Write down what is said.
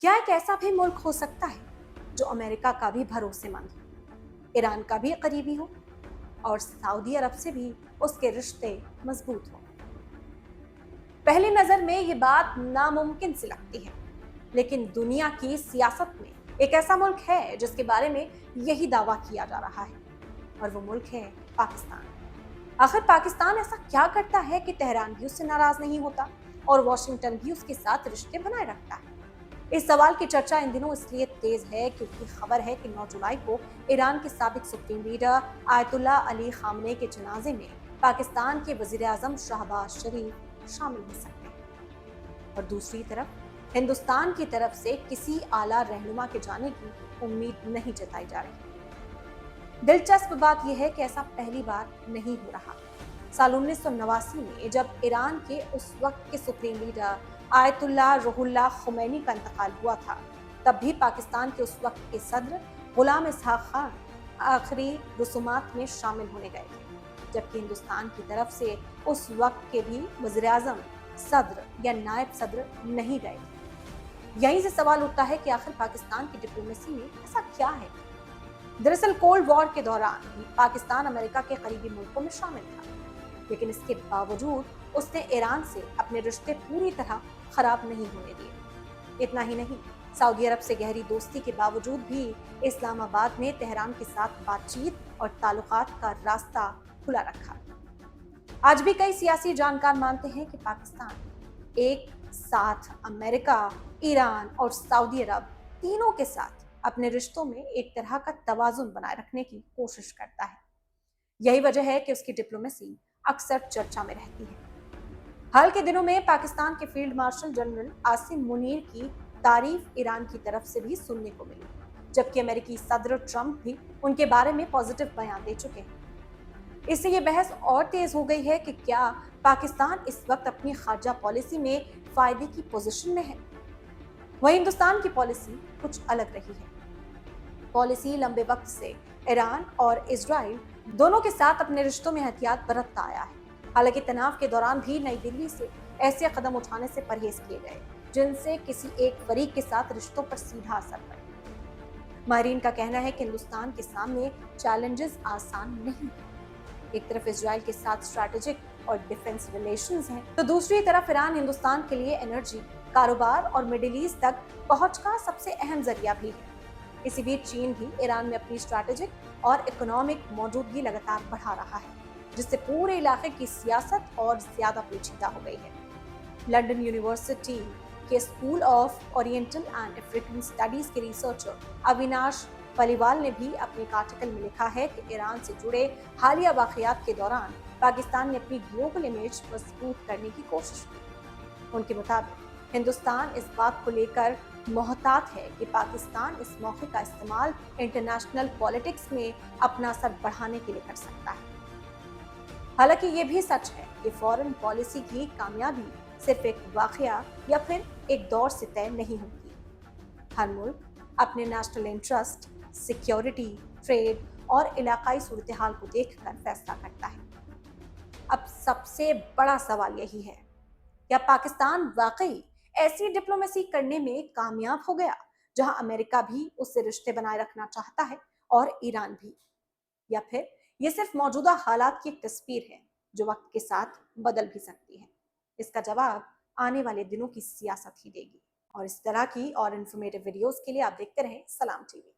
क्या एक ऐसा भी मुल्क हो सकता है जो अमेरिका का भी भरोसेमंद हो, ईरान का भी करीबी हो और सऊदी अरब से भी उसके रिश्ते मजबूत हो? पहली नजर में ये बात नामुमकिन सी लगती है, लेकिन दुनिया की सियासत में एक ऐसा मुल्क है जिसके बारे में यही दावा किया जा रहा है, और वो मुल्क है पाकिस्तान। आखिर पाकिस्तान ऐसा क्या करता है कि तेहरान भी उससे नाराज नहीं होता और वॉशिंगटन भी उसके साथ रिश्ते बनाए रखता है? इस सवाल की चर्चा इन दिनों इसलिए तेज है क्योंकि खबर है कि 9 जुलाई को ईरान के साबिक supreme leader ayatollah Ali Khamenei के जनाजे में पाकिस्तान के वजीर आजम शहबाज शरीफ शामिल हो सकते हैं, और दूसरी तरफ हिंदुस्तान की तरफ से किसी आला रहनुमा के जाने की उम्मीद नहीं जताई जा रही। दिलचस्प बात यह है कि ऐसा पहली बार नहीं हो रहा। साल 1989 में जब ईरान के उस वक्त के supreme leader ayatollah Ruhollah Khomeini का इंतकाल हुआ था, तब भी पाकिस्तान के उस वक्त के सदर गुलाम इसहाक खान आखिरी रसूमात में शामिल होने गए थे, जबकि हिंदुस्तान की तरफ से उस वक्त के भी वज़ीर आज़म सदर या नायब सदर नहीं गए थे। यहीं से सवाल उठता है कि आखिर पाकिस्तान की डिप्लोमेसी में ऐसा क्या है? दरअसल कोल्ड वॉर के दौरान भी पाकिस्तान अमेरिका के करीबी मुल्कों में शामिल था, लेकिन इसके बावजूद उसने ईरान से अपने रिश्ते पूरी तरह खराब नहीं होने दिए। इतना ही नहीं, सऊदी अरब से गहरी दोस्ती के बावजूद भी इस्लामाबाद ने तेहरान के साथ बातचीत और ताल्लुकात का रास्ता खुला रखा। आज भी कई सियासी जानकार मानते हैं कि पाकिस्तान एक साथ अमेरिका, ईरान और सऊदी अरब तीनों के साथ अपने रिश्तों में एक तरह का तवाजुन बनाए रखने की कोशिश करता है। यही वजह है कि उसकी डिप्लोमेसी अक्सर चर्चा में रहती है। हाल के दिनों में पाकिस्तान के field marshal general Asim Munir की तारीफ ईरान की तरफ से भी सुनने को मिली, जबकि अमेरिकी सदर ट्रंप भी उनके बारे में पॉजिटिव बयान दे चुके हैं। इससे ये बहस और तेज हो गई है कि क्या पाकिस्तान इस वक्त अपनी खारजा पॉलिसी में फायदे की पोजीशन में है। वहीं हिंदुस्तान की पॉलिसी कुछ अलग रही है। पॉलिसी लंबे वक्त से ईरान और इजराइल दोनों के साथ अपने रिश्तों में एहतियात बरतता आया है। हालांकि तनाव के दौरान भी नई दिल्ली से ऐसे कदम उठाने से परहेज किए गए जिनसे किसी एक फरीक के साथ रिश्तों पर सीधा असर पड़े। माहिरीन का कहना है कि हिंदुस्तान के सामने चैलेंजेस आसान नहीं है। एक तरफ इजराइल के साथ स्ट्रैटेजिक और डिफेंस रिलेशंस हैं, तो दूसरी तरफ ईरान हिंदुस्तान के लिए एनर्जी, कारोबार और मिडिल ईस्ट तक पहुंच का सबसे अहम जरिया भी है। इसी बीच चीन भी ईरान में अपनी स्ट्रैटेजिक और इकोनॉमिक मौजूदगी लगातार बढ़ा रहा है, जिससे पूरे इलाके की सियासत और ज्यादा पेचीदा हो गई है। लंदन यूनिवर्सिटी के school of oriental and African studies के रिसर्चर अविनाश पलिवाल ने भी अपने एक आर्टिकल में लिखा है कि ईरान से जुड़े हालिया वाकयात के दौरान पाकिस्तान ने अपनी ग्लोबल इमेज मजबूत करने की कोशिश की। उनके मुताबिक हिंदुस्तान इस बात को लेकर मोहतात है कि पाकिस्तान इस मौके का इस्तेमाल इंटरनेशनल पॉलिटिक्स में अपना असर बढ़ाने के लिए कर सकता है। हालांकि ये भी सच है कि फॉरेन पॉलिसी की कामयाबी सिर्फ एक वाकया या फिर एक दौर से तय नहीं होती। हर मुल्क अपने नेशनल इंटरेस्ट, सिक्योरिटी, ट्रेड और इलाकाई सूरत हाल को देखकर फैसला करता है। अब सबसे बड़ा सवाल यही है, क्या पाकिस्तान वाकई ऐसी डिप्लोमेसी करने में कामयाब हो गया जहां अमेरिका भी उससे रिश्ते बनाए रखना चाहता है और ईरान भी, या फिर ये सिर्फ मौजूदा हालात की एक तस्वीर है जो वक्त के साथ बदल भी सकती है? इसका जवाब आने वाले दिनों की सियासत ही देगी। और इस तरह की और इन्फॉर्मेटिव वीडियोस के लिए आप देखते रहें सलाम टीवी।